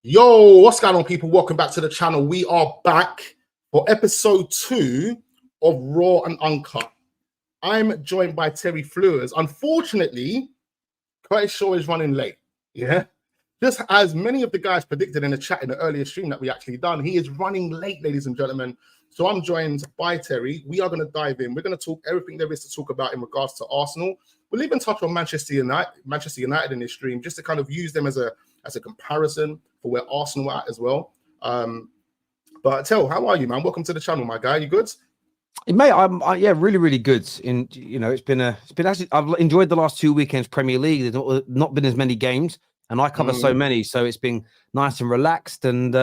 Yo, what's going on, people? Welcome back to the channel. We are back for episode 2 of Raw and Uncut. I'm joined by Terry Fleurs. Unfortunately, Curtis Shaw is running late. Yeah, just as many of the guys predicted in the chat in the earlier stream that we actually done, he is running late, ladies and gentlemen. So I'm joined by Terry. We are going to dive in. We're going to talk everything there is to talk about in regards to Arsenal. We'll even touch on Manchester United in this stream, just to kind of use them as a comparison for where Arsenal are at as well. But Tel, how are you, man? Welcome to the channel, my guy. You good? Mate, yeah, really good. It's been actually, I've enjoyed the last 2 weekends Premier League. There's not been as many games, and I cover so many, so it's been nice and relaxed. And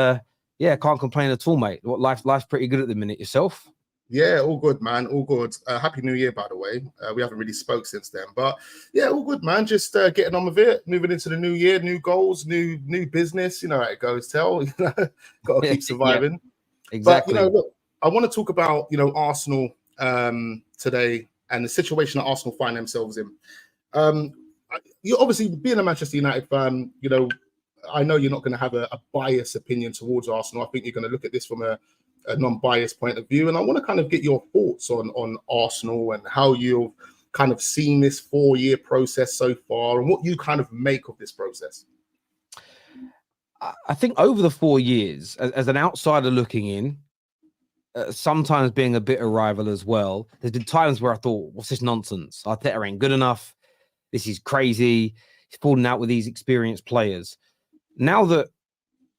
yeah, can't complain at all, mate. Life's pretty good at the minute. Yourself? Yeah, all good, man. All good. Happy New Year, by the way. We haven't really spoke since then, but yeah, all good, man. Just getting on with it, moving into the new year, new goals, new business. You know how it goes. Tel, got to keep surviving. Yeah, exactly. But look, I want to talk about Arsenal today and the situation that Arsenal find themselves in. You obviously being a Manchester United fan, I know you're not going to have a biased opinion towards Arsenal. I think you're going to look at this from a non-biased point of view, and I want to kind of get your thoughts on Arsenal and how you've kind of seen this 4-year process so far and what you kind of make of this process. I think over the 4 years, as an outsider looking in, sometimes being a bit of rival as well, there's been times where I thought, what's this nonsense? Arteta ain't good enough. This is crazy. He's falling out with these experienced players. Now that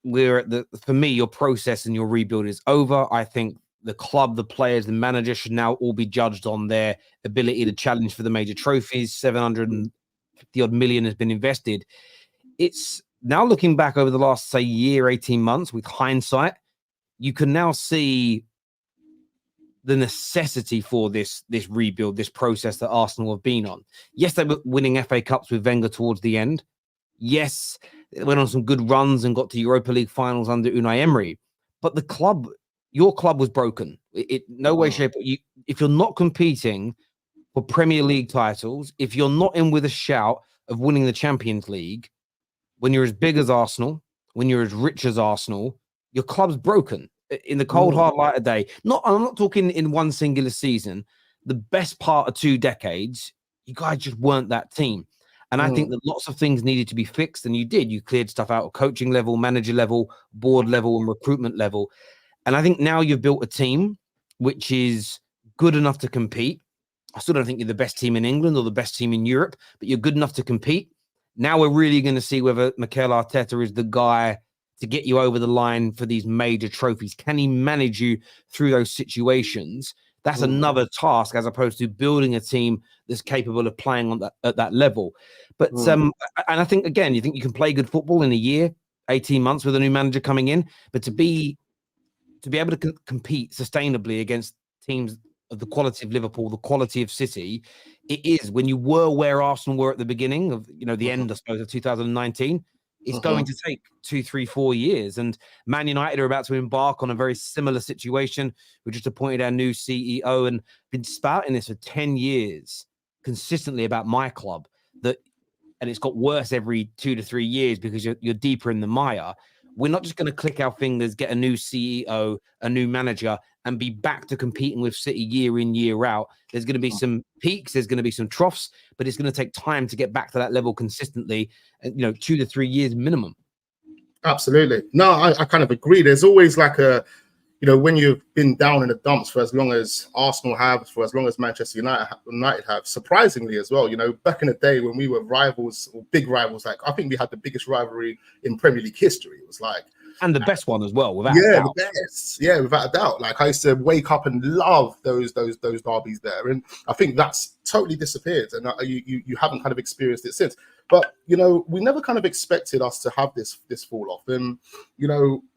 we're at for me, your process and your rebuild is over. I think the club, the players, the manager should now all be judged on their ability to challenge for the major trophies. 750 odd million has been invested. It's now looking back over the last, say, year, 18 months with hindsight, you can now see the necessity for this rebuild, this process that Arsenal have been on. Yes, they were winning FA Cups with Wenger towards the end. Yes, they went on some good runs and got to Europa League finals under Unai Emery. But the club, your club was broken. No way, shape. If you're not competing for Premier League titles, if you're not in with a shout of winning the Champions League, when you're as big as Arsenal, when you're as rich as Arsenal, your club's broken. In the cold, hard light of day. I'm not talking in one singular season. The best part of 2 decades, you guys just weren't that team. And I think that lots of things needed to be fixed, and you did. You cleared stuff out at coaching level, manager level, board level, and recruitment level. And I think now you've built a team which is good enough to compete. I still don't think you're the best team in England or the best team in Europe, but you're good enough to compete. Now we're really going to see whether Mikel Arteta is the guy to get you over the line for these major trophies. Can he manage you through those situations? That's another task as opposed to building a team that's capable of playing on at that level. But and I think, again, you think you can play good football in a year, 18 months with a new manager coming in, but to be able to compete sustainably against teams of the quality of Liverpool, the quality of City, it is when you were where Arsenal were at the beginning of the end, I suppose, of 2019. It's going to take 2, 3, 4 years. And Man United are about to embark on a very similar situation. We just appointed our new CEO and been spouting this for 10 years consistently about my club. And it's got worse every 2 to 3 years because you're deeper in the mire. We're not just going to click our fingers, get a new CEO, a new manager, and be back to competing with City year in, year out. There's going to be some peaks, there's going to be some troughs, but it's going to take time to get back to that level consistently, 2 to 3 years minimum. Absolutely. No, I kind of agree. There's always like when you've been down in the dumps for as long as Arsenal have, for as long as Manchester United have, surprisingly as well, back in the day when we were rivals or big rivals, like I think we had the biggest rivalry in Premier League history. It was like, and the best one as well, without a doubt. The best. Yeah, without a doubt. Like I used to wake up and love those derbies there, and I think that's totally disappeared, and you haven't kind of experienced it since. But we never kind of expected us to have this fall off, and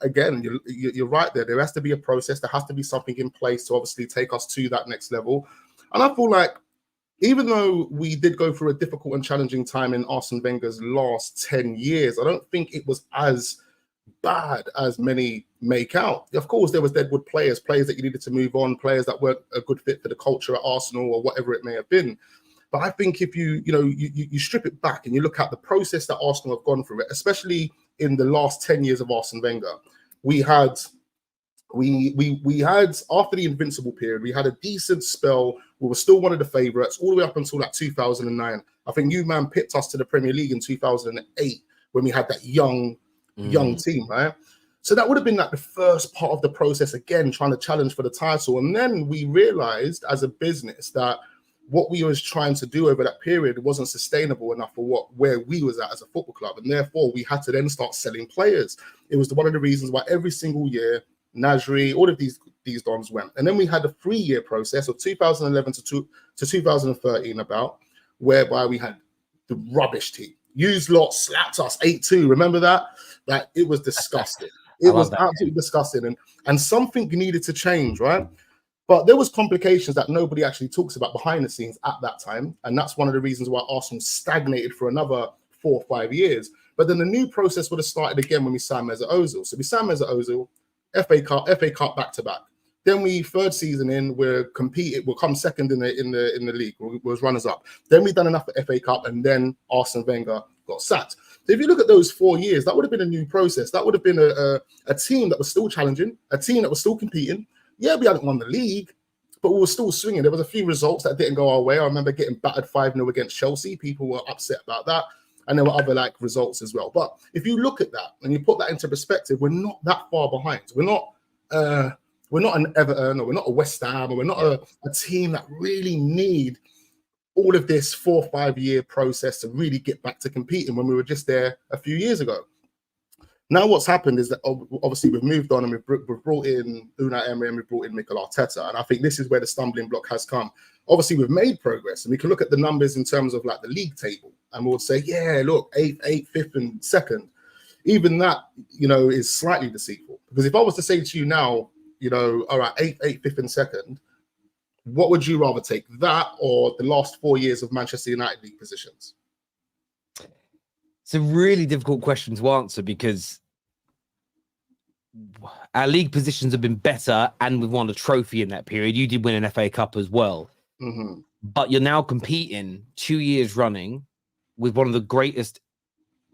again, you're right there. There has to be a process. There has to be something in place to obviously take us to that next level. And I feel like even though we did go through a difficult and challenging time in Arsene Wenger's last 10 years, I don't think it was as bad as many make out. Of course, there was deadwood players that you needed to move on, players that weren't a good fit for the culture at Arsenal or whatever it may have been. But I think if you strip it back and you look at the process that Arsenal have gone through, especially in the last 10 years of Arsene Wenger, we had after the invincible period, we had a decent spell. We were still one of the favourites all the way up until like 2009. I think you man picked us to the Premier League in 2008 when we had that young team, right? So that would have been like the first part of the process, again, trying to challenge for the title. And then we realized as a business that what we was trying to do over that period wasn't sustainable enough for where we was at as a football club. And therefore, we had to then start selling players. It was one of the reasons why every single year, Nasri, all of these dons went. And then we had a 3-year process of 2011 to 2013 about, whereby we had the rubbish team. Used lot slapped us 8-2. Remember that? Like, it was disgusting. It was absolutely disgusting. And something needed to change, right? But there was complications that nobody actually talks about behind the scenes at that time. And that's one of the reasons why Arsenal stagnated for another 4 or 5 years. But then the new process would have started again when we signed Mesut Ozil. So we signed Mesut Ozil, FA Cup back-to-back. Then we, third season in, we'll come second in the league. We was runners-up. Then we done enough for FA Cup, and then Arsene Wenger got sacked. So if you look at those 4 years, that would have been a new process. That would have been a team that was still challenging, a team that was still competing. Yeah, we hadn't won the league, but we were still swinging. There was a few results that didn't go our way. I remember getting battered 5-0 against Chelsea. People were upset about that. And there were other results as well. But if you look at that and you put that into perspective, we're not that far behind. We're not an Everton, or we're not a West Ham, or we're not a team that really need all of this 4 or 5 year process to really get back to competing when we were just there a few years ago. Now what's happened is that obviously we've moved on and we've brought in Unai Emery and we've brought in Mikel Arteta. And I think this is where the stumbling block has come. Obviously we've made progress and we can look at the numbers in terms of like the league table and we'll say, yeah, look, 8th, 5th and 2nd. Even that, is slightly deceitful. Because if I was to say to you now, all right, 8th, 5th and 2nd, what would you rather take, that or the last 4 years of Manchester United league positions? It's a really difficult question to answer because our league positions have been better and we've won a trophy in that period. You did win an FA Cup as well. Mm-hmm. But you're now competing 2 years running with one of the greatest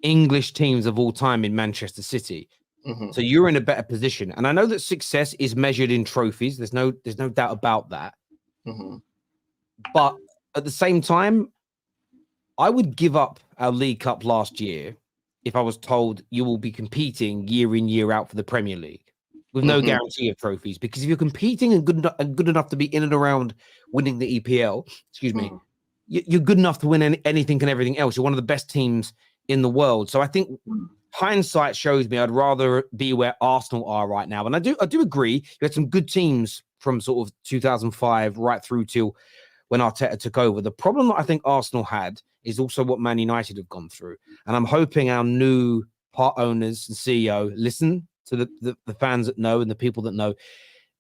English teams of all time in Manchester City. Mm-hmm. So you're in a better position. And I know that success is measured in trophies. There's no doubt about that. Mm-hmm. But at the same time, I would give up our League Cup last year if I was told you will be competing year in, year out for the Premier League with no guarantee of trophies. Because if you're competing and good enough to be in and around winning the EPL, you're good enough to win anything and everything else. You're one of the best teams in the world. So I think hindsight shows me I'd rather be where Arsenal are right now. And I do agree. You had some good teams from sort of 2005 right through till when Arteta took over. The problem that I think Arsenal had is also what Man United have gone through. And I'm hoping our new part owners and CEO listen to the fans that know and the people that know.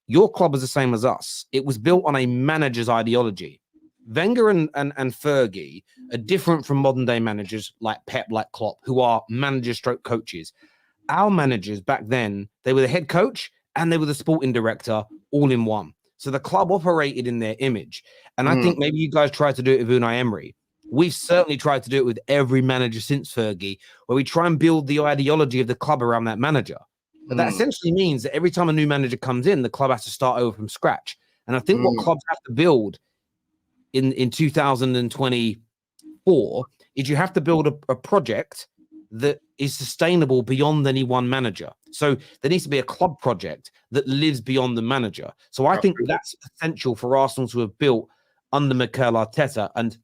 Your club is the same as us. It was built on a manager's ideology. Wenger and Fergie are different from modern day managers like Pep, like Klopp, who are managers stroke coaches. Our managers back then, they were the head coach and they were the sporting director all in one. So the club operated in their image. And I think maybe you guys tried to do it with Unai Emery. We've certainly tried to do it with every manager since Fergie, where we try and build the ideology of the club around that manager. But that essentially means that every time a new manager comes in, the club has to start over from scratch. And I think what clubs have to build in 2024 is you have to build a project that is sustainable beyond any one manager. So there needs to be a club project that lives beyond the manager. So I think that's essential for Arsenal to have built under Mikel Arteta. And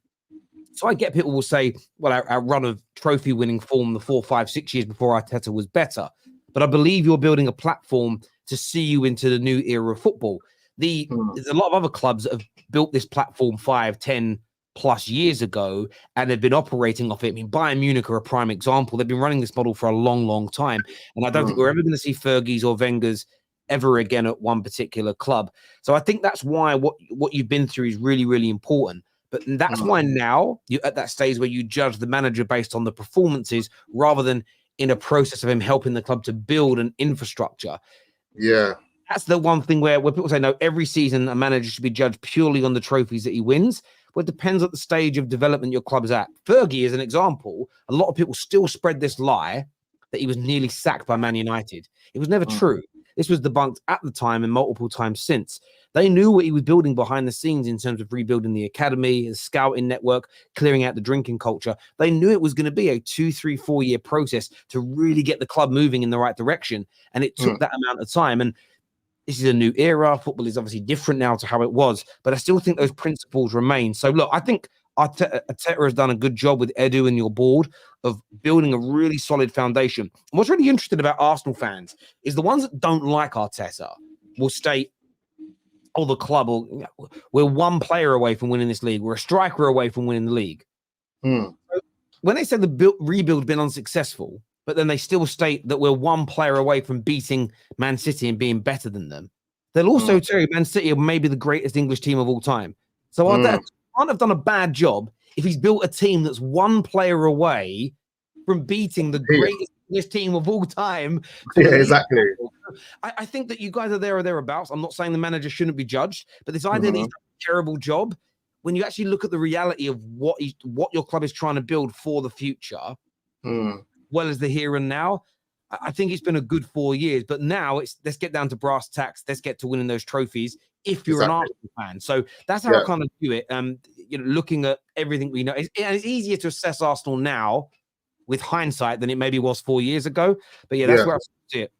so I get people will say, well, our run of trophy winning form, the 4, 5, 6 years before Arteta was better. But I believe you're building a platform to see you into the new era of football. There's a lot of other clubs that have built this platform 5, 10 plus years ago, and they've been operating off it. I mean, Bayern Munich are a prime example. They've been running this model for a long, long time. And I don't think we're ever going to see Fergie's or Wenger's ever again at one particular club. So I think that's why what you've been through is really, really important. But that's why now you're at that stage where you judge the manager based on the performances rather than in a process of him helping the club to build an infrastructure. Yeah. That's the one thing where people say, no, every season a manager should be judged purely on the trophies that he wins. Well, it depends at the stage of development your club's at. Fergie is an example. A lot of people still spread this lie that he was nearly sacked by Man United. It was never true. This was debunked at the time and multiple times since. They knew what he was building behind the scenes in terms of rebuilding the academy, the scouting network, clearing out the drinking culture. They knew it was going to be a 2, 3, 4 year process to really get the club moving in the right direction. And it took that amount of time. And this is a new era. Football is obviously different now to how it was, but I still think those principles remain. So look, I think Arteta has done a good job with Edu and your board of building a really solid foundation. And what's really interesting about Arsenal fans is the ones that don't like Arteta will state, oh, the club, we're one player away from winning this league. We're a striker away from winning the league. So when they said the rebuild been unsuccessful, but then they still state that we're one player away from beating Man City and being better than them, they'll also tell you Man City are maybe the greatest English team of all time. So Arteta can't have done a bad job if he's built a team that's one player away from beating the greatest English team of all time. Exactly. I think that you guys are there or thereabouts. I'm not saying the manager shouldn't be judged, but this idea that he's done a terrible job, when you actually look at the reality of what your club is trying to build for the future, well as the here and now, I think it's been a good 4 years. But now let's get down to brass tacks. Let's get to winning those trophies if you're an Arsenal fan. So that's how I kind of view it. Looking at everything we know, it's easier to assess Arsenal now with hindsight than it maybe was 4 years ago. But that's where I see it.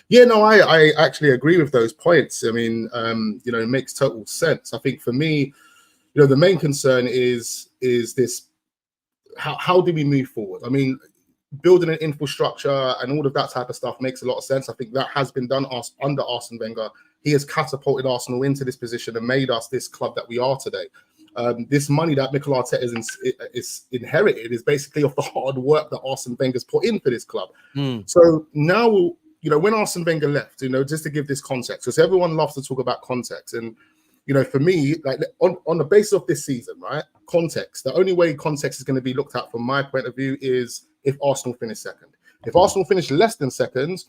Yeah, no, I actually agree with those points. I mean, it makes total sense. I think for me, the main concern is this: how do we move forward? I mean, building an infrastructure and all of that type of stuff makes a lot of sense. I think that has been done under Arsene Wenger. He has catapulted Arsenal into this position and made us this club that we are today. This money that Mikel Arteta is inherited is basically off the hard work that Arsene Wenger's put in for this club. So now, when Arsene Wenger left, just to give this context, because everyone loves to talk about context. And, for me, like on the basis of this season, right, context, the only way context is going to be looked at from my point of view is if Arsenal finish second. If Arsenal finish less than second,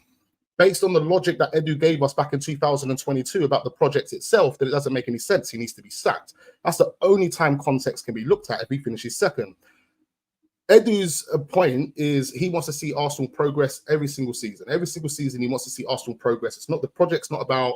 based on the logic that Edu gave us back in 2022 about the project itself, that it doesn't make any sense, he needs to be sacked. That's the only time context can be looked at if he finishes second. Edu's point is he wants to see Arsenal progress every single season. Every single season, he wants to see Arsenal progress. It's not the project's not about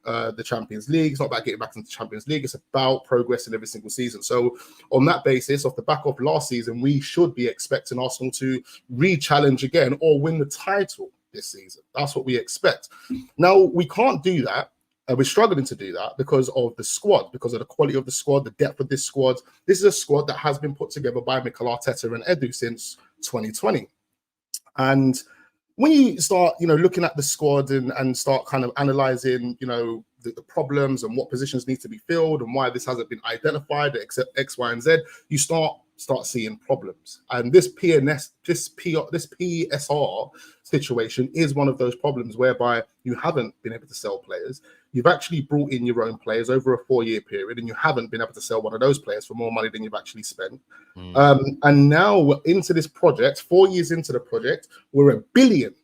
the Champions League. It's not about getting back into the Champions League. It's about progress in every single season. So on that basis, off the back of last season, we should be expecting Arsenal to re-challenge again or win the title this season. That's what we expect. Now, we can't do that. We're struggling to do that because of the squad, because of the quality of the squad, the depth of this squad. This is a squad that has been put together by Mikel Arteta and Edu since 2020. And when you start, looking at the squad and start kind of analyzing, the problems and what positions need to be filled and why this hasn't been identified except X, Y, and Z, you start seeing problems. And this PSR situation is one of those problems whereby you haven't been able to sell players. You've actually brought in your own players over a 4-year period, and you haven't been able to sell one of those players for more money than you've actually spent. And now we're into this project, 4 years into the project, we're £1 billion,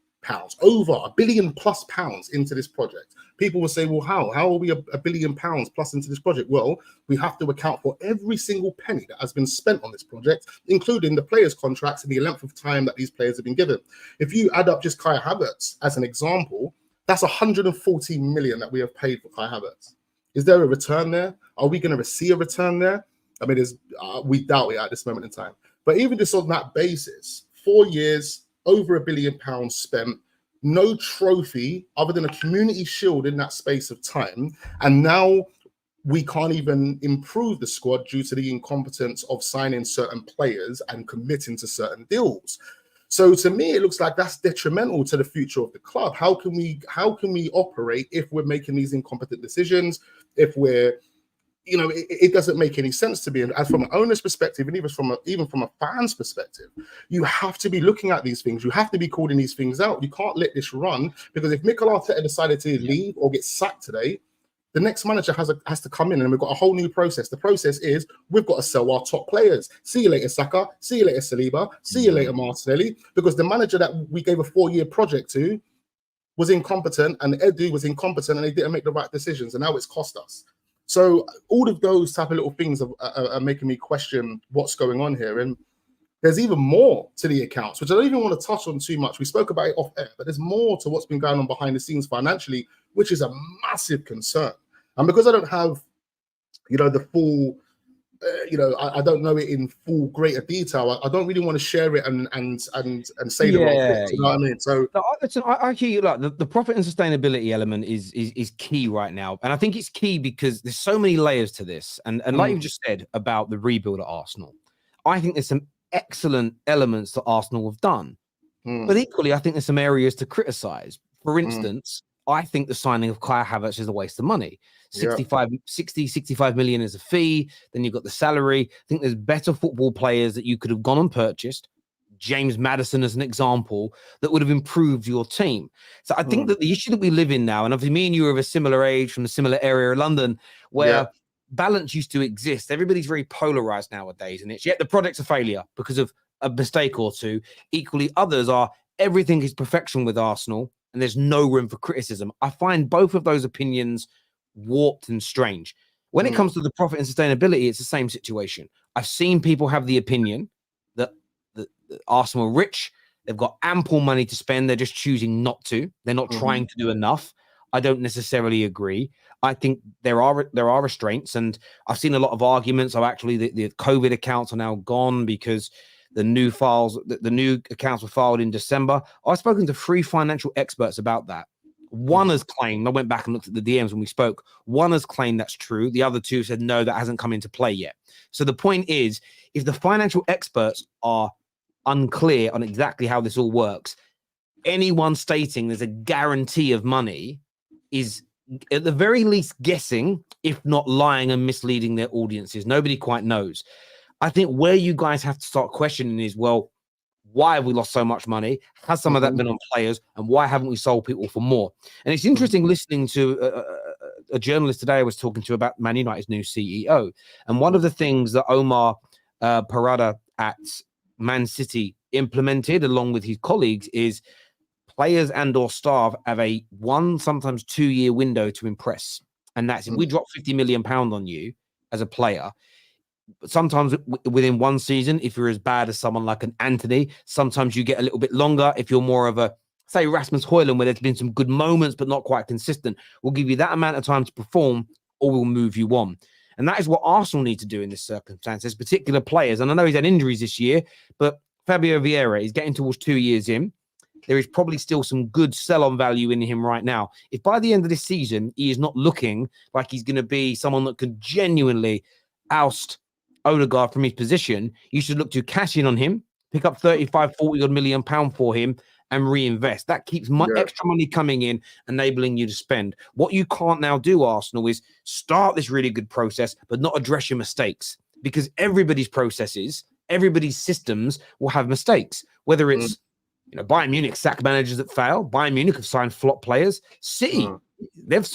over £1 billion plus into this project. People will say, well, how are we £1 billion plus into this project? Well, we have to account for every single penny that has been spent on this project, including the players' contracts and the length of time that these players have been given. If you add up just Kai Havertz as an example, that's 140 million that we have paid for Kai Havertz. Is there a return there? Are we going to see a return there? I mean, we doubt it at this moment in time. But even just on that basis, 4 years, over £1 billion spent, no trophy other than a community shield in that space of time. And now we can't even improve the squad due to the incompetence of signing certain players and committing to certain deals. So to me, it looks like that's detrimental to the future of the club. How can we operate if we're making these incompetent decisions? If we're, it doesn't make any sense to me. And as from an owner's perspective, and even from a fan's perspective, you have to be looking at these things. You have to be calling these things out. You can't let this run, because if Mikel Arteta decided to leave or get sacked today, the next manager has to come in, and we've got a whole new process. The process is we've got to sell our top players. See you later, Saka. See you later, Saliba. See you later, Martinelli. Because the manager that we gave a 4-year project to was incompetent, and Edu was incompetent, and they didn't make the right decisions, and now it's cost us. So all of those type of little things are making me question what's going on here. And there's even more to the accounts, which I don't even want to touch on too much. We spoke about it off air, but there's more to what's been going on behind the scenes financially, which is a massive concern. And because I don't have, the full, I don't know it in full greater detail. I don't really want to share it and say the wrong things. You know what I mean? So no, listen, I hear you. Like the profit and sustainability element is key right now, and I think it's key because there's so many layers to this. And like you just said about the rebuild at Arsenal, I think there's some excellent elements that Arsenal have done, but equally, I think there's some areas to criticize. For instance, I think the signing of Kai Havertz is a waste of money. 65 million is a fee. Then you've got the salary. I think there's better football players that you could have gone and purchased. James Maddison as an example, that would have improved your team. So I think that the issue that we live in now, and obviously me and you are of a similar age from a similar area of London, where balance used to exist. Everybody's very polarized nowadays, and it's yet the project's a failure because of a mistake or two. Equally, others are everything is perfection with Arsenal, and there's no room for criticism. I find both of those opinions warped and strange. When it comes to the profit and sustainability, it's the same situation. I've seen people have the opinion that Arsenal are rich, they've got ample money to spend, they're just choosing not to. They're not trying to do enough. I don't necessarily agree. I think there are restraints, and I've seen a lot of arguments. Actually, the COVID accounts are now gone because the new accounts were filed in December. I've spoken to 3 financial experts about that. One has claimed, I went back and looked at the DMs when we spoke. One has claimed that's true. The other 2 said, no, that hasn't come into play yet. So the point is, if the financial experts are unclear on exactly how this all works, anyone stating there's a guarantee of money is at the very least guessing, if not lying and misleading their audiences. Nobody quite knows. I think where you guys have to start questioning is, well, why have we lost so much money? Has some of that been on players? And why haven't we sold people for more? And it's interesting listening to a journalist today I was talking to about Man United's new CEO. And one of the things that Omar Parada at Man City implemented along with his colleagues is players and or staff have a 1, sometimes 2-year window to impress. And that's if we drop £50 million on you as a player, sometimes within one season, if you're as bad as someone like an Anthony, sometimes you get a little bit longer. If you're more of a, say, Rasmus Højlund, where there's been some good moments, but not quite consistent, we'll give you that amount of time to perform, or we'll move you on. And that is what Arsenal need to do in this circumstance. There's particular players, and I know he's had injuries this year, but Fabio Vieira is getting towards 2 years in. There is probably still some good sell-on value in him right now. If by the end of this season, he is not looking like he's going to be someone that could genuinely oust Odegaard from his position, you should look to cash in on him, pick up 35, 40 odd million pound for him and reinvest. That keeps extra money coming in, enabling you to spend. What you can't now do, Arsenal, is start this really good process, but not address your mistakes, because everybody's processes, everybody's systems will have mistakes, whether it's Bayern Munich sack managers that fail. Bayern Munich have signed flop players. City, they've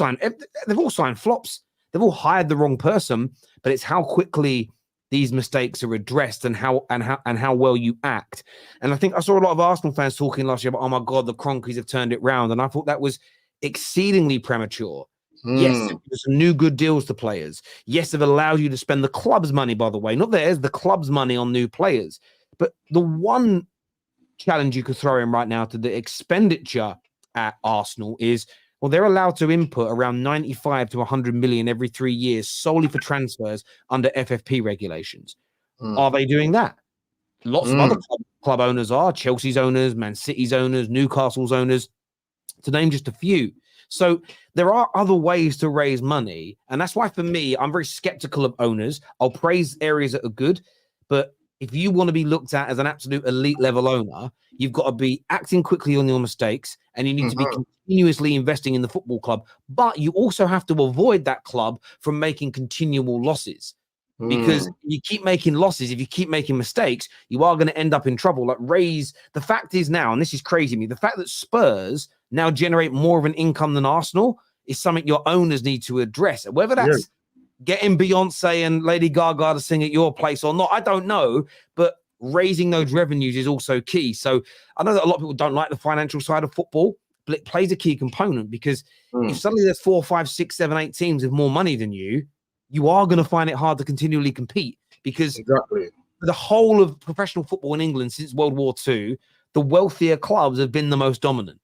all signed flops. They've all hired the wrong person, but it's how quickly these mistakes are addressed and how well you act. And I think I saw a lot of Arsenal fans talking last year about, oh my God, the Kroenkes have turned it round. And I thought that was exceedingly premature. Yes, there's some new good deals to players. Yes, they've allowed you to spend the club's money, by the way, not theirs, the club's money on new players. But the one challenge you could throw in right now to the expenditure at Arsenal is, well, they're allowed to input around 95 to 100 million every 3 years solely for transfers under FFP regulations. Are they doing that? Lots of other club owners are. Chelsea's owners, Man City's owners, Newcastle's owners, to name just a few. So there are other ways to raise money. And that's why, for me, I'm very skeptical of owners. I'll praise areas that are good, but if you want to be looked at as an absolute elite level owner, you've got to be acting quickly on your mistakes, and you need to be continuously investing in the football club. But you also have to avoid that club from making continual losses, because you keep making losses. If you keep making mistakes, you are going to end up in trouble. The fact is now, and this is crazy to me, the fact that Spurs now generate more of an income than Arsenal is something your owners need to address. Whether that's getting Beyonce and Lady Gaga to sing at your place or not, I don't know, but raising those revenues is also key. So I know that a lot of people don't like the financial side of football, but it plays a key component, because if suddenly there's 4, 5, 6, 7, 8 teams with more money than you, you are going to find it hard to continually compete because Exactly. the whole of professional football in England since World War II, the wealthier clubs have been the most dominant.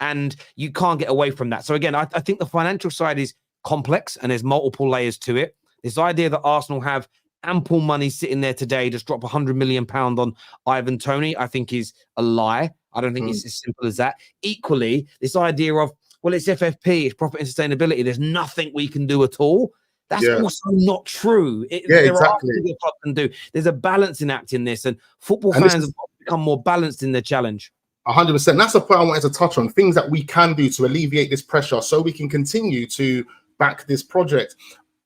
And you can't get away from that. So again, I think the financial side is complex and there's multiple layers to it. This idea that Arsenal have ample money sitting there today, just drop £100 million on Ivan Toney, I think is a lie. I don't think it's as simple as that. Equally, this idea of, well, it's FFP, it's profit and sustainability. There's nothing we can do at all. That's also not true. There are things the club can do. There's a balancing act in this, and football fans have become more balanced in their challenge. 100%. That's the point I wanted to touch on. Things that we can do to alleviate this pressure so we can continue to back this project.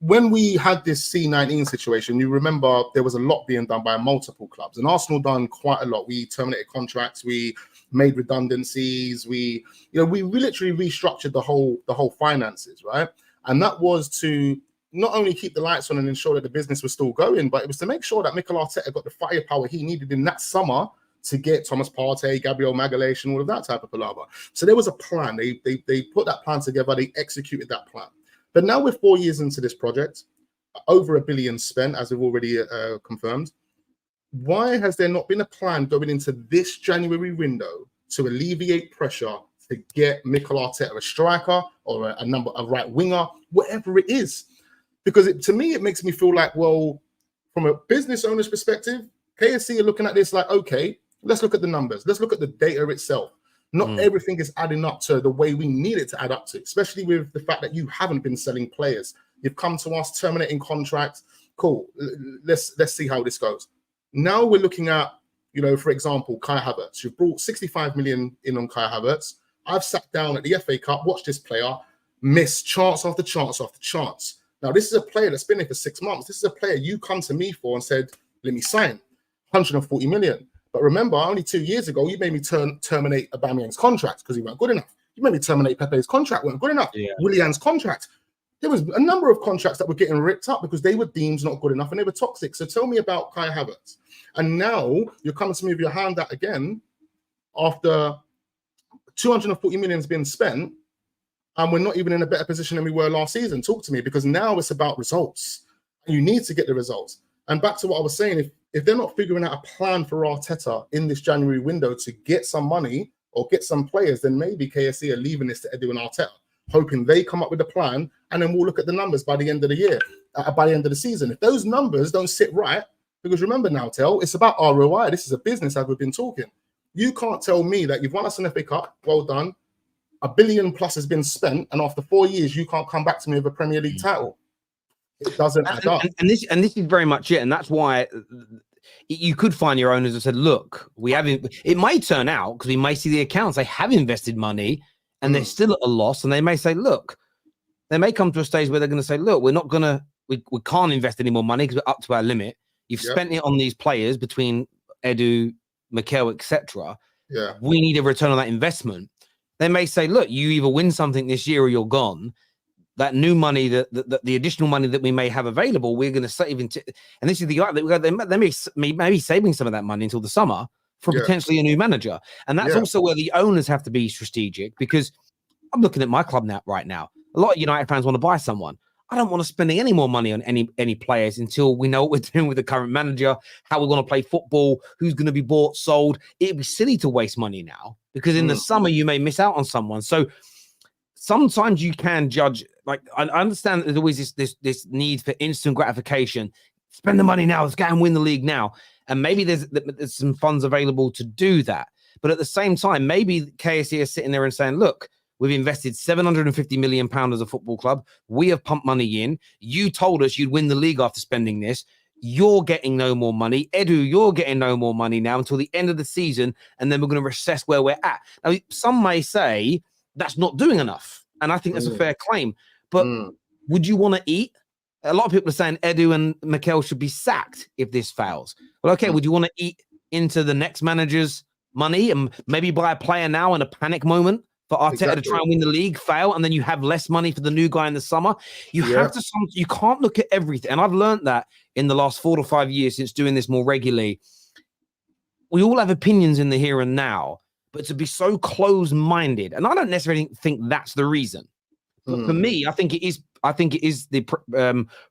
When we had this C19 situation, you remember there was a lot being done by multiple clubs, and Arsenal done quite a lot. We terminated contracts, we made redundancies, we literally restructured the whole finances, right? And that was to not only keep the lights on and ensure that the business was still going, but it was to make sure that Mikel Arteta got the firepower he needed in that summer to get Thomas Partey, Gabriel Magalhaes, and all of that type of palaver. So there was a plan. They put that plan together. They executed that plan. But now we're 4 years into this project, over £1 billion spent, as we've already confirmed. Why has there not been a plan going into this January window to alleviate pressure to get Mikel Arteta a striker or a right winger, whatever it is? Because to me, it makes me feel like, well, from a business owner's perspective, KSC are looking at this like, okay, let's look at the numbers. Let's look at the data itself. Not everything is adding up to the way we need it to add up to, especially with the fact that you haven't been selling players. You've come to us terminating contracts. Cool. Let's see how this goes. Now we're looking at, for example, Kai Havertz. You've brought 65 million in on Kai Havertz. I've sat down at the FA Cup, watched this player miss chance after chance after chance. Now, this is a player that's been here for 6 months. This is a player you come to me for and said, let me sign 140 million. But remember, only 2 years ago, you made me terminate Aubameyang's contract because he weren't good enough. You made me terminate Pepe's contract, weren't good enough. Yeah. Willian's contract. There was a number of contracts that were getting ripped up because they were deemed not good enough and they were toxic. So tell me about Kai Havertz. And now you're coming to me with your hand out again after 240 million has been spent, and we're not even in a better position than we were last season. Talk to me, because now it's about results. You need to get the results. And back to what I was saying, if they're not figuring out a plan for Arteta in this January window to get some money or get some players, then maybe KSC are leaving this to Edu and Arteta, hoping they come up with a plan, and then we'll look at the numbers by the end of the year, by the end of the season. If those numbers don't sit right, because remember now, it's about ROI. This is a business, as we've been talking. You can't tell me that you've won us an FA Cup, well done, $1 billion plus has been spent, and after 4 years, you can't come back to me with a Premier League title. It doesn't add up. And this is very much it. And that's why you could find your owners that said, look, it may turn out, because we may see the accounts, they have invested money and they're still at a loss. And they may say, look, they may come to a stage where they're going to say, look, we can't invest any more money because we're up to our limit. You've spent it on these players between Edu, Mikel, etc. Yeah. We need a return on that investment. They may say, look, you either win something this year or you're gone. That new money, the additional money that we may have available, we're going to save into, and this is the they may be saving some of that money until the summer for potentially a new manager. And that's also where the owners have to be strategic, because I'm looking at my club now right now. A lot of United fans want to buy someone. I don't want to spend any more money on any players until we know what we're doing with the current manager, how we're going to play football, who's going to be bought, sold. It'd be silly to waste money now, because in the summer you may miss out on someone. So sometimes you can judge. Like, I understand that there's always this need for instant gratification. Spend the money now. Let's go and win the league now. And maybe there's some funds available to do that. But at the same time, maybe KSC is sitting there and saying, look, we've invested £750 million as a football club. We have pumped money in. You told us you'd win the league after spending this. You're getting no more money. Edu, you're getting no more money now until the end of the season. And then we're going to assess where we're at. Now, some may say that's not doing enough. And I think that's a fair claim. But would you want to eat? A lot of people are saying Edu and Mikel should be sacked if this fails. Well, okay, would you want to eat into the next manager's money and maybe buy a player now in a panic moment for Arteta to try and win the league, fail, and then you have less money for the new guy in the summer? You have to. You can't look at everything. And I've learned that in the last 4 to 5 years since doing this more regularly. We all have opinions in the here and now, but to be so close-minded, and I don't necessarily think that's the reason. But for me, I think it is I think it is the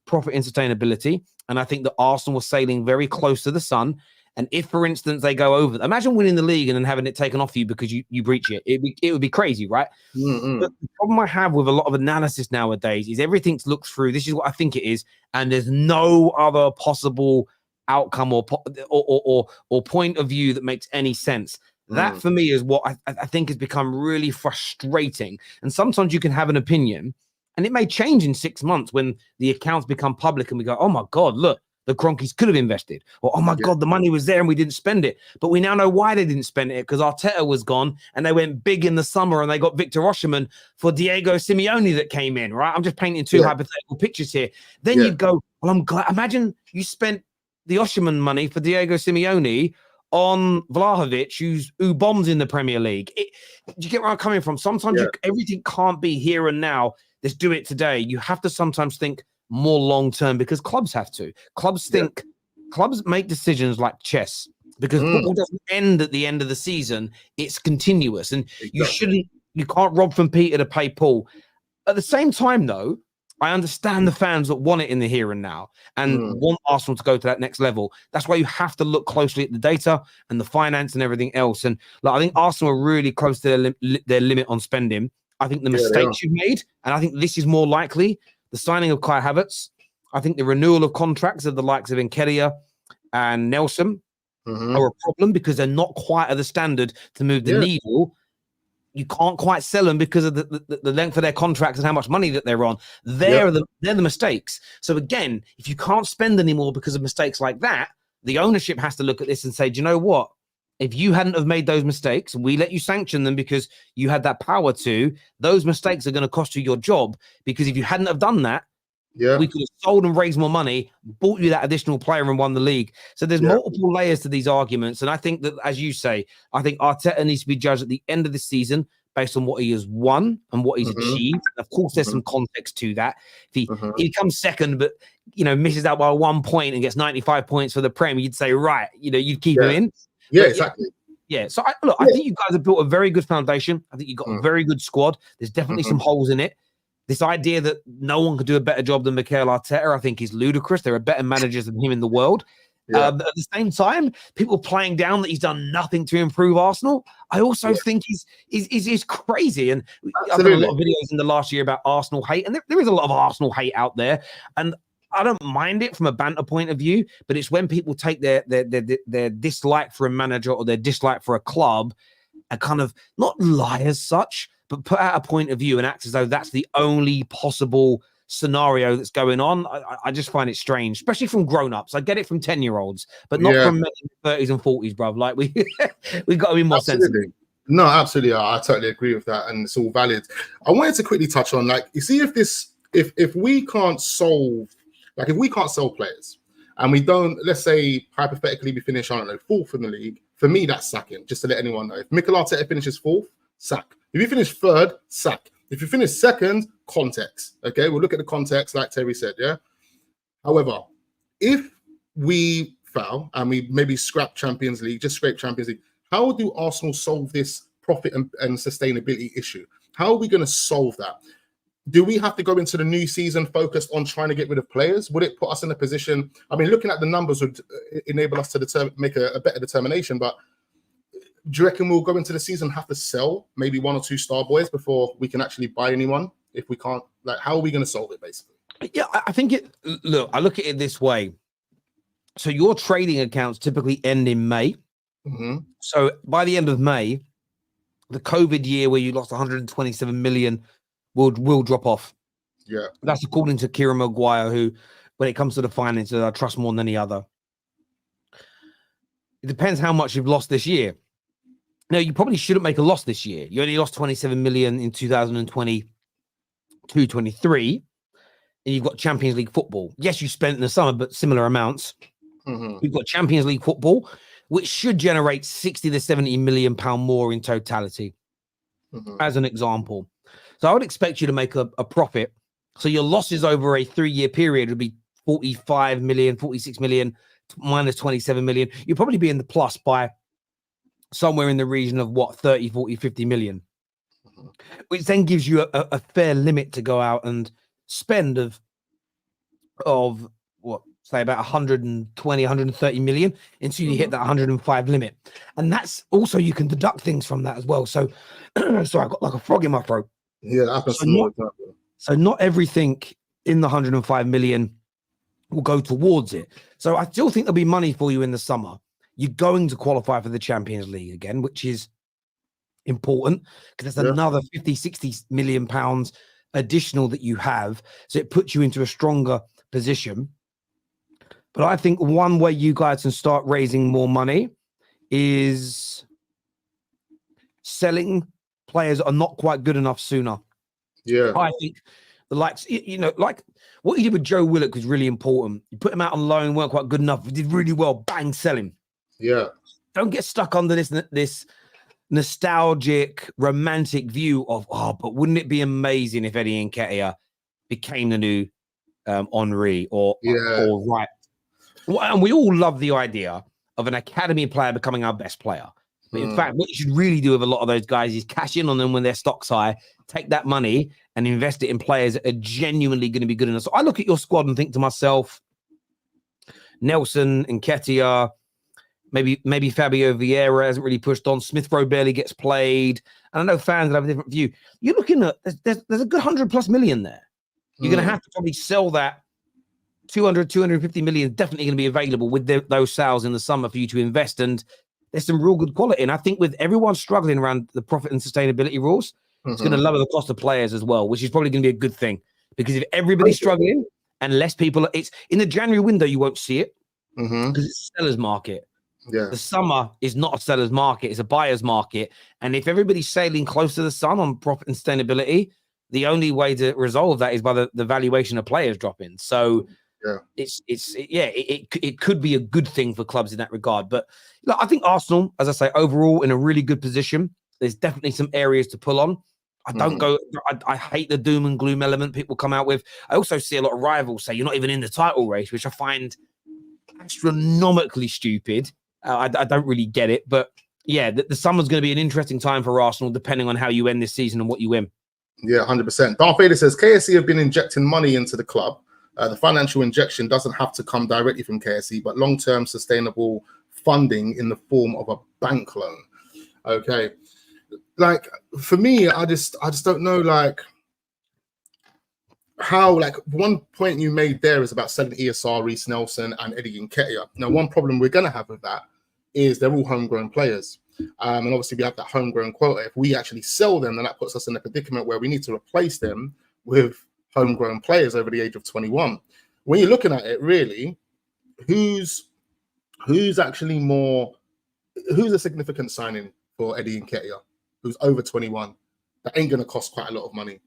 profit and sustainability. And I think that Arsenal was sailing very close to the sun. And if, for instance, they go over, imagine winning the league and then having it taken off you because you breach it. It would be crazy, right? Mm-hmm. But the problem I have with a lot of analysis nowadays is everything's looked through. This is what I think it is, and there's no other possible outcome or point of view that makes any sense. That for me is what I think has become really frustrating. And sometimes you can have an opinion, and it may change in 6 months when the accounts become public, and we go, "Oh my God, look." The Kroenkes could have invested, or oh my God, the money was there and we didn't spend it. But we now know why they didn't spend it, because Arteta was gone and they went big in the summer and they got Victor Osimhen for Diego Simeone that came in, right? I'm just painting two hypothetical pictures here. Then you'd go, well, I'm glad. Imagine you spent the Osimhen money for Diego Simeone on Vlahovic, who bombs in the Premier League. Do you get where I'm coming from? Sometimes everything can't be here and now. Let's do it today. You have to sometimes think more long term, because clubs have to. Clubs make decisions like chess, because football doesn't end at the end of the season. It's continuous, and you can't rob from Peter to pay Paul. At the same time, though, I understand the fans that want it in the here and now and want Arsenal to go to that next level. That's why you have to look closely at the data and the finance and everything else. And I think Arsenal are really close to their limit on spending. I think the mistakes you've made, and I think this is more likely, the signing of Kai Havertz, I think the renewal of contracts of the likes of Nketiah and Nelson are a problem, because they're not quite at the standard to move the needle. You can't quite sell them because of the length of their contracts and how much money that they're on. They're the mistakes. So again, if you can't spend anymore because of mistakes like that, the ownership has to look at this and say, do you know what? If you hadn't have made those mistakes, we let you sanction them because you had that power to. Those mistakes are going to cost you your job, because if you hadn't have done that, we could have sold and raised more money, bought you that additional player and won the league. So there's multiple layers to these arguments. And I think that, as you say, I think Arteta needs to be judged at the end of the season based on what he has won and what he's achieved. Of course, there's some context to that. If he comes second, but misses out by 1 point and gets 95 points for the Prem, you'd say, right, you'd keep him in. Yeah, exactly. Yeah, so I think you guys have built a very good foundation. I think you've got a very good squad. There's definitely some holes in it. This idea that no one could do a better job than Mikel Arteta, I think, is ludicrous. There are better managers than him in the world. But at the same time, people playing down that he's done nothing to improve Arsenal, I also think is crazy. And I've done a lot of videos in the last year about Arsenal hate, and there is a lot of Arsenal hate out there. And I don't mind it from a banter point of view, but it's when people take their dislike for a manager or their dislike for a club and kind of not lie as such, but put out a point of view and act as though that's the only possible scenario that's going on. I just find it strange, especially from grown-ups. I get it from 10-year-olds, but not from 30s and 40s, bruv. Like we've got to be more sensitive. No, absolutely. I totally agree with that, and it's all valid. I wanted to quickly touch on, you see, if we can't solve, if we can't sell players, and we don't, let's say hypothetically we finish, I don't know, 4th in the league, for me that's sacking. Just to let anyone know, if Mikel Arteta finishes 4th, sack. If you finish 3rd, sack. If you finish 2nd, context. Okay, we'll look at the context, like Terry said. Yeah. However, if we fail and we maybe scrape Champions League, how do Arsenal solve this profit and sustainability issue? How are we going to solve that? Do we have to go into the new season focused on trying to get rid of players? Would it put us in a position? I mean, looking at the numbers would enable us to make a better determination. But do you reckon we'll go into the season have to sell maybe 1 or 2 star boys before we can actually buy anyone? If we can't, how are we going to solve it, basically? Yeah, I think I look at it this way. So your trading accounts typically end in May. So by the end of May, the COVID year where you lost 127 million will drop off. Yeah. That's according to Kieran Maguire, who, when it comes to the finances, I trust more than any other. It depends how much you've lost this year. No, you probably shouldn't make a loss this year. You only lost 27 million in 2022-23, and you've got Champions League football. Yes, you spent in the summer, but similar amounts. You've got Champions League football, which should generate 60 to 70 million pound more in totality, as an example. So I would expect you to make a profit. So your losses over a 3-year period would be 45 million, 46 million, minus 27 million. You'll probably be in the plus by somewhere in the region of 30, 40, 50 million, which then gives you a fair limit to go out and spend of what, say about 120, 130 million until you hit that 105 limit. And that's also, you can deduct things from that as well. So, sorry, I got like a frog in my throat. Yeah, that happens to me all the time. So not everything in the 105 million will go towards it. So I still think there'll be money for you in the summer. You're going to qualify for the Champions League again, which is important because that's another 50, 60 million pounds additional that you have. So it puts you into a stronger position. But I think one way you guys can start raising more money is selling players that are not quite good enough sooner. Yeah. I think the likes, you know, like what you did with Joe Willock was really important. You put him out on loan, weren't quite good enough. He did really well. Bang, sell him. Yeah. Don't get stuck under this nostalgic, romantic view of, but wouldn't it be amazing if Eddie Nketiah became the new Henry or right? Well, and we all love the idea of an academy player becoming our best player. But in fact, what you should really do with a lot of those guys is cash in on them when their stock's high, take that money and invest it in players that are genuinely going to be good enough. So I look at your squad and think to myself, Nelson, Nketiah, maybe Fabio Vieira hasn't really pushed on. Smith Rowe barely gets played. And I know fans have a different view. You're looking at, there's a good 100+ million there. You're going to have to probably sell that 250 million, definitely going to be available with those sales in the summer for you to invest. And there's some real good quality. And I think with everyone struggling around the profit and sustainability rules, it's going to lower the cost of players as well, which is probably going to be a good thing. Because if everybody's struggling and less people, it's in the January window, you won't see it because it's a seller's market. Yeah. The summer is not a seller's market, it's a buyer's market. And if everybody's sailing close to the sun on profit and sustainability, the only way to resolve that is by the valuation of players dropping. So it could be a good thing for clubs in that regard. But look, I think Arsenal, as I say, overall in a really good position. There's definitely some areas to pull on. I hate the doom and gloom element people come out with. I also see a lot of rivals say you're not even in the title race, which I find astronomically stupid. I don't really get it. But yeah, the summer's going to be an interesting time for Arsenal, depending on how you end this season and what you win. Yeah, 100%. Darth Vader says KSE have been injecting money into the club. The financial injection doesn't have to come directly from KSE, but long-term sustainable funding in the form of a bank loan. Okay. Like for me, I just don't know like how, like one point you made there is about selling ESR, Reece Nelson and Eddie Nketiah. Now, one problem we're going to have with that is they're all homegrown players. And obviously we have that homegrown quota. If we actually sell them, then that puts us in a predicament where we need to replace them with homegrown players over the age of 21. When you're looking at it, really, who's actually who's a significant signing for Eddie Nketiah, who's over 21, that ain't going to cost quite a lot of money.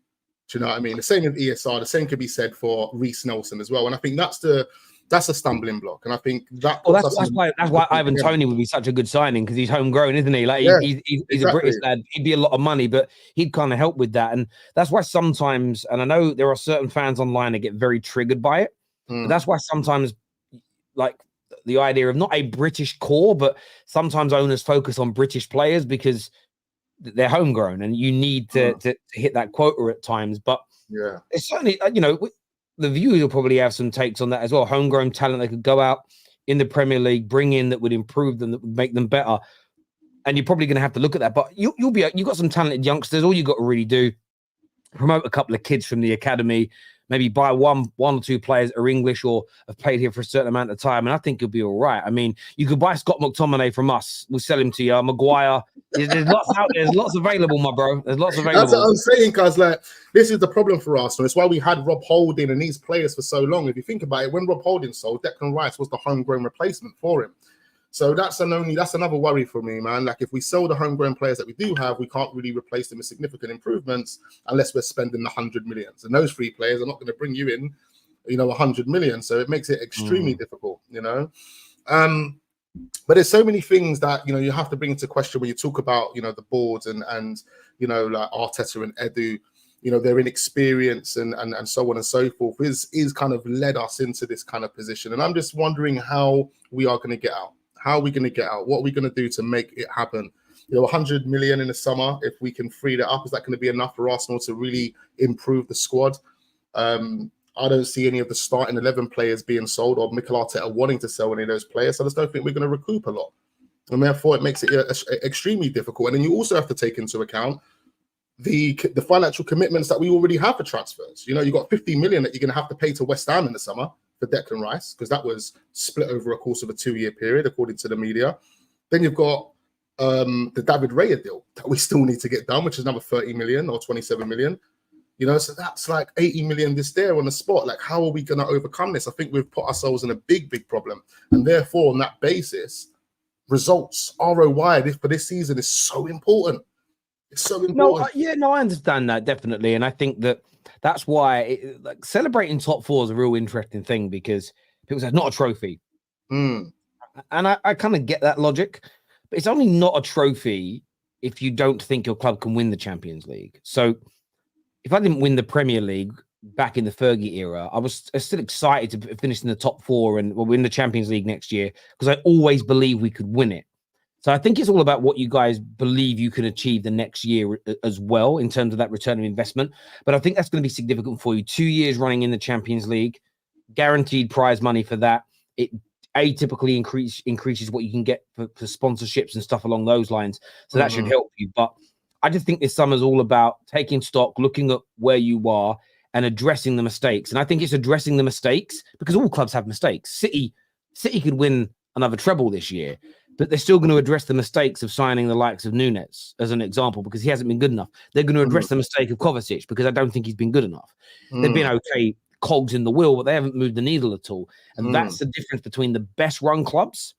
Do you know what I mean? The same with ESR, the same could be said for Reece Nelson as well. And I think that's a stumbling block. And I think that that's why Ivan Toney would be such a good signing, because he's homegrown, isn't he? Like he's exactly. A British lad. He'd be a lot of money, but he'd kind of help with that. And that's why sometimes, and I know there are certain fans online that get very triggered by it. But that's why sometimes, like the idea of not a British core, but sometimes owners focus on British players because they're homegrown, and you need to hit that quota at times. But it's certainly, the viewers will probably have some takes on that as well. Homegrown talent they could go out in the Premier League, bring in that would improve them, that would make them better. And you're probably going to have to look at that. But you've got some talented youngsters. All you got to really do, promote a couple of kids from the academy, maybe buy one or two players that are English or have played here for a certain amount of time, and I think you'll be all right. I mean, you could buy Scott McTominay from us. We'll sell him to you. Maguire. There's lots out there. There's lots available, my bro. There's lots available. That's what I'm saying, guys. Like, this is the problem for Arsenal. It's why we had Rob Holding and these players for so long. If you think about it, when Rob Holding sold, Declan Rice was the homegrown replacement for him. So that's another worry for me, man. Like, if we sell the homegrown players that we do have, we can't really replace them with significant improvements unless we're spending the 100 million. And those three players are not going to bring you in, 100 million. So it makes it extremely difficult, But there's so many things that you have to bring into question when you talk about the boards and like Arteta and Edu, their inexperience and so on and so forth is kind of led us into this kind of position. And I'm just wondering how we are going to get out. How are we going to get out? What are we going to do to make it happen? 100 million in the summer, if we can free that up, is that going to be enough for Arsenal to really improve the squad? I don't see any of the starting 11 players being sold or Mikel Arteta wanting to sell any of those players. So I just don't think we're going to recoup a lot. And therefore, it makes it extremely difficult. And then you also have to take into account the financial commitments that we already have for transfers. You know, you got 50 million that you're going to have to pay to West Ham in the summer for Declan Rice, because that was split over a course of a 2-year period, according to the media. Then you've got the David Raya deal that we still need to get done, which is another 30 million or 27 million. You know, so that's like 80 million this there on the spot. Like, how are we going to overcome this? I think we've put ourselves in a big problem. And therefore, on that basis, results, ROI for this season is so important. It's so important. I understand that, definitely. And I think that's why like celebrating top four is a real interesting thing, because people say it's not a trophy. And I kind of get that logic, but it's only not a trophy if you don't think your club can win the Champions League. So if I didn't win the Premier League back in the Fergie era, I was still excited to finish in the top four and win the Champions League next year, because I always believed we could win it. So I think it's all about what you guys believe you can achieve the next year as well, in terms of that return of investment. But I think that's going to be significant for you. 2 years running in the Champions League, guaranteed prize money for that. It atypically increases what you can get for sponsorships and stuff along those lines. So that should help you. But I just think this summer's all about taking stock, looking at where you are and addressing the mistakes. And I think it's addressing the mistakes, because all clubs have mistakes. City could win another treble this year, but they're still going to address the mistakes of signing the likes of Nunes, as an example, because he hasn't been good enough. They're going to address the mistake of Kovacic, because I don't think he's been good enough. They've been okay cogs in the wheel, but they haven't moved the needle at all. And that's the difference between the best run clubs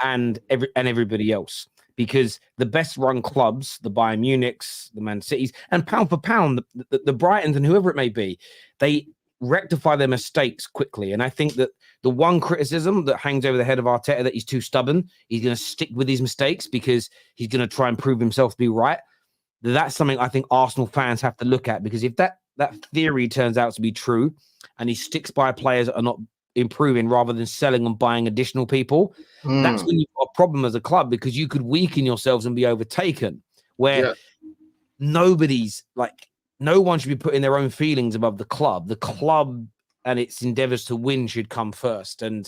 and everybody else. Because the best run clubs, the Bayern Munichs, the Man Cities, and pound for pound, the Brightons and whoever it may be, they rectify their mistakes quickly. And I think that the one criticism that hangs over the head of Arteta, that he's too stubborn, he's going to stick with his mistakes because he's going to try and prove himself to be right. That's something I think Arsenal fans have to look at, because if that theory turns out to be true and he sticks by players that are not improving rather than selling and buying additional people, that's when you've got a problem as a club, because you could weaken yourselves and be overtaken, where no one should be putting their own feelings above the club. The club and its endeavors to win should come first. And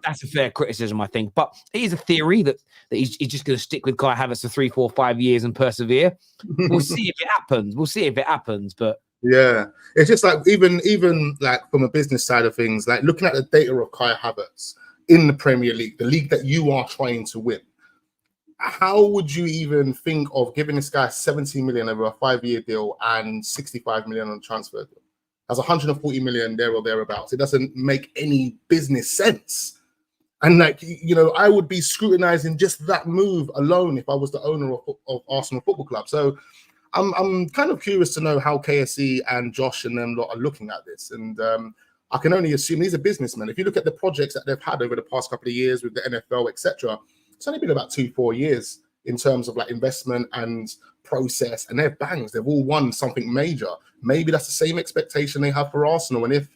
that's a fair criticism, I think. But it is a theory that he's just going to stick with Kai Havertz for 3, 4, 5 years and persevere. We'll see if it happens. But yeah, it's just like even like from a business side of things, like looking at the data of Kai Havertz in the Premier League, the league that you are trying to win, how would you even think of giving this guy 70 million over a 5-year deal and 65 million on transfer deal? That's 140 million there or thereabouts. It doesn't make any business sense. And like, you know, I would be scrutinizing just that move alone if I was the owner of Arsenal Football Club. So I'm kind of curious to know how KSE and Josh and them lot are looking at this. And I can only assume these are businessmen. If you look at the projects that they've had over the past couple of years with the NFL, etc., it's only been about 2-4 years in terms of like investment and process, and they're bangs. They've all won something major. Maybe that's the same expectation they have for Arsenal. And if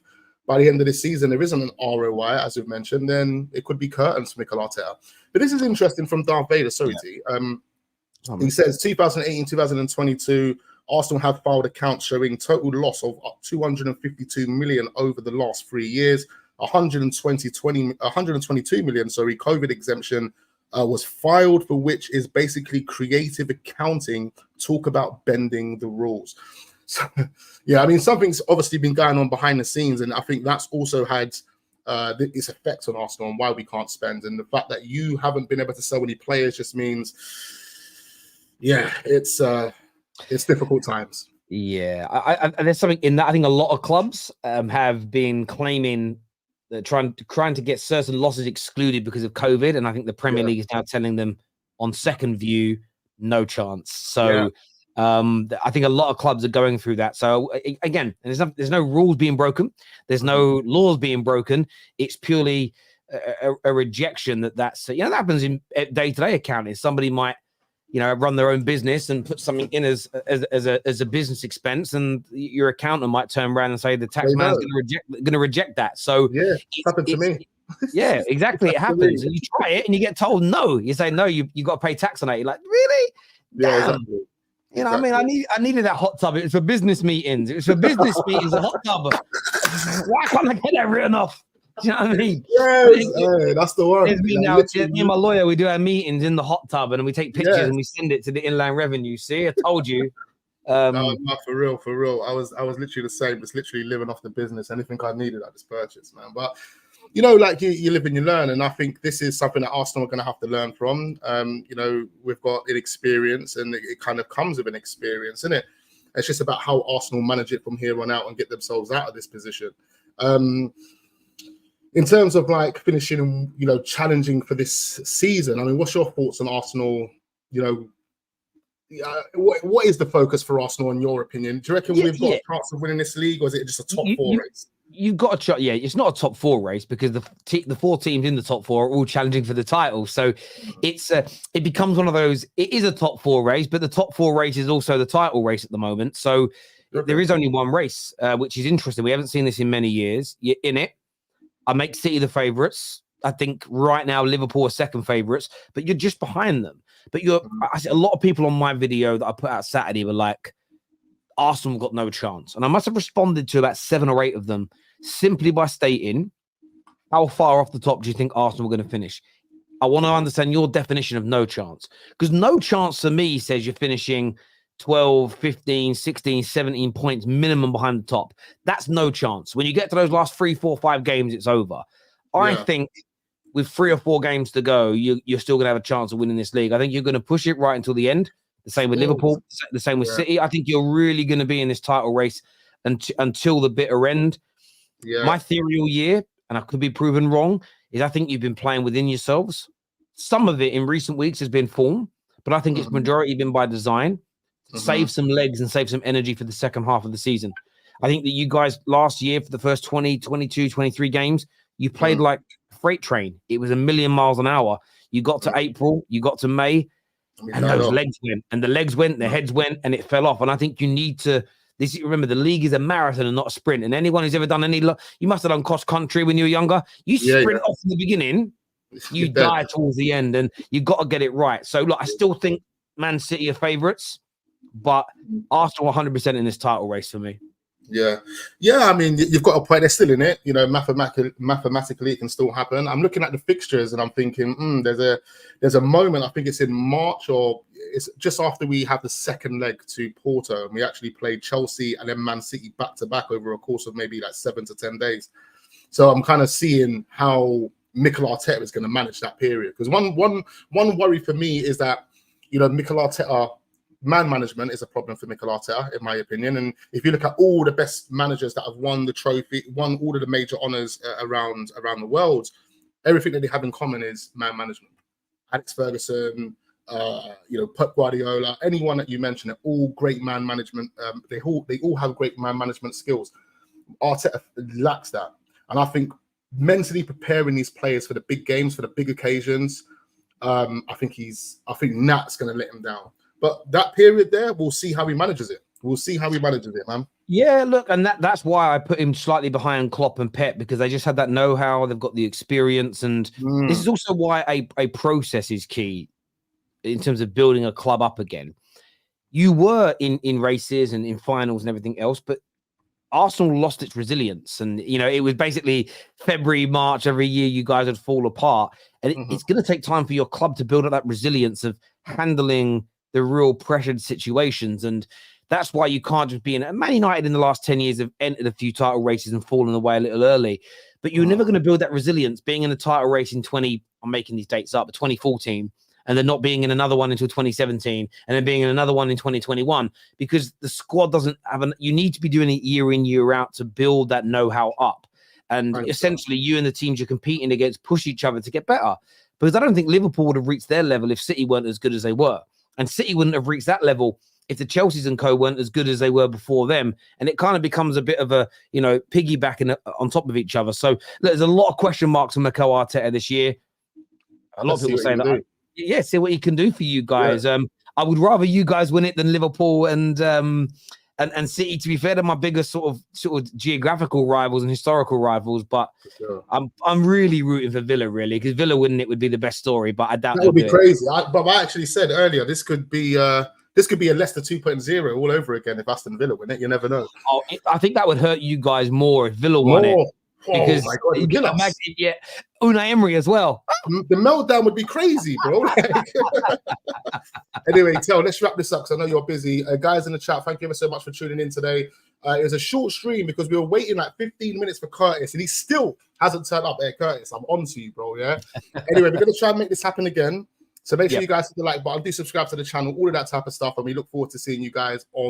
by the end of this season there isn't an ROI, as we've mentioned, then it could be curtains for Mikel Arteta. But this is interesting from Darth Vader. He says 2018, 2022, Arsenal have filed accounts showing total loss of 252 million over the last 3 years. 122 million, COVID exemption was filed, for which is basically creative accounting, talk about bending the rules. So, yeah, I mean, something's obviously been going on behind the scenes, and I think that's also had its effect on Arsenal and why we can't spend. And the fact that you haven't been able to sell any players just means, yeah, it's difficult times. Yeah, I there's something in that. I think a lot of clubs have been claiming that trying to get certain losses excluded because of COVID, and I think the Premier League is now telling them, on second view, no chance. So I think a lot of clubs are going through that. So again, there's no rules being broken, there's no laws being broken. It's purely a rejection that's that happens in day-to-day accounting. Somebody might run their own business and put something in as a business expense, and your accountant might turn around and say the tax man's going to reject that. So yeah, it happened to me. Yeah, exactly. It happens, and you try it and you get told no. You say no, you got to pay tax on it. You're like, really? Yeah, exactly. You know what I mean? I needed that hot tub. It was for business meetings. It was for business meetings, a hot tub. Why can't I get that written off? Do you know what I mean? Yes, that's the one. It's me now. Me and my lawyer, we do our meetings in the hot tub, and we take pictures and we send it to the Inland Revenue. See, I told you. No, for real. I was literally the same. Just literally living off the business. Anything I needed, I just purchased, man. But you know, like you live and you learn, and I think this is something that Arsenal are going to have to learn from. You know, we've got inexperience, and it kind of comes with an experience, isn't it? It's just about how Arsenal manage it from here on out and get themselves out of this position. In terms of like finishing and, you know, challenging for this season, I mean, what's your thoughts on Arsenal? You know, what is the focus for Arsenal in your opinion? Do you reckon we've got a chance of winning this league, or is it just a top four race? You've got a shot. Yeah, it's not a top four race because the four teams in the top four are all challenging for the title. So it becomes one of those. It is a top four race, but the top four race is also the title race at the moment. So there is only one race, which is interesting. We haven't seen this in many years. You're in it. I make City the favourites. I think right now Liverpool are second favourites, but you're just behind them. But I see a lot of people on my video that I put out Saturday were like, Arsenal got no chance. And I must have responded to about 7 or 8 of them simply by stating, how far off the top do you think Arsenal are going to finish? I want to understand your definition of no chance. Because no chance to me says you're finishing 12, 15, 16, 17 points minimum behind the top. That's no chance. When you get to those last 3, 4, 5 games, it's over. I think with 3 or 4 games to go, you're still going to have a chance of winning this league. I think you're going to push it right until the end. The same with Liverpool, the same with City. I think you're really going to be in this title race until the bitter end. My theory all year, and I could be proven wrong, is I think you've been playing within yourselves. Some of it in recent weeks has been form, but I think it's majority been by design. Save some legs and save some energy for the second half of the season. I think that you guys last year for the first 20, 22, 23 games, you played like a freight train. It was a million miles an hour. You got to April, you got to May, and those legs went, and the legs went, the heads went, and it fell off. And I think you need to, remember, the league is a marathon and not a sprint. And anyone who's ever done you must have done cross country when you were younger. You sprint off in the beginning, you die towards the end, and you got to get it right. So look, I still think Man City are favourites, but Arsenal 100% in this title race for me. Yeah. I mean, you've got a point. They're still in it. You know, mathematically, it can still happen. I'm looking at the fixtures and I'm thinking, there's a moment. I think it's in March, or it's just after we have the second leg to Porto, and we actually played Chelsea and then Man City back to back over a course of maybe like 7 to 10 days. So I'm kind of seeing how Mikel Arteta is going to manage that period. Because one worry for me is that, you know, Mikel Arteta, man management is a problem for Mikel Arteta, in my opinion. And if you look at all the best managers that have won the trophy, won all of the major honours around the world, everything that they have in common is man management. Alex Ferguson, you know, Pep Guardiola, anyone that you mention, they're all great man management. They all have great man management skills. Arteta lacks that, and I think mentally preparing these players for the big games, for the big occasions, I think Nat's going to let him down. But that period there, we'll see how he manages it. Man. Yeah, look, and that's why I put him slightly behind Klopp and Pep, because they just had that know-how, they've got the experience, and this is also why a process is key in terms of building a club up again. You were in races and in finals and everything else, but Arsenal lost its resilience, and you know, it was basically February, March every year you guys would fall apart, and it's going to take time for your club to build up that resilience of handling the real pressured situations. And that's why you can't just be in it. Man United in the last 10 years have entered a few title races and fallen away a little early, but you're never going to build that resilience being in a title race in I'm making these dates up, 2014, and then not being in another one until 2017, and then being in another one in 2021, because the squad doesn't have you need to be doing it year in, year out to build that know-how up. And essentially you and the teams you're competing against push each other to get better, because I don't think Liverpool would have reached their level if City weren't as good as they were. And City wouldn't have reached that level if the Chelseas and co weren't as good as they were before them. And it kind of becomes a bit of a, you know, piggybacking on top of each other. So there's a lot of question marks on Mikel Arteta this year. A lot of people say that. See what he can do for you guys. Yeah. I would rather you guys win it than Liverpool and City. To be fair, they're my biggest sort of geographical rivals and historical rivals. But I'm really rooting for Villa, really, because Villa winning it would be the best story. But I doubt that would be crazy. But I actually said earlier this could be This could be a Leicester 2.0 all over again if Aston Villa win it. You never know. Oh, I think that would hurt you guys more if Villa won it. Because my God, imagine, Unai Emery as well. The meltdown would be crazy, bro. Anyway, let's wrap this up because I know you're busy. Guys in the chat, thank you ever so much for tuning in today. It was a short stream because we were waiting like 15 minutes for Curtis and he still hasn't turned up. Hey, Curtis, I'm on to you, bro. Yeah. Anyway, we're going to try and make this happen again. So make sure you guys hit the like button, do subscribe to the channel, all of that type of stuff. And we look forward to seeing you guys on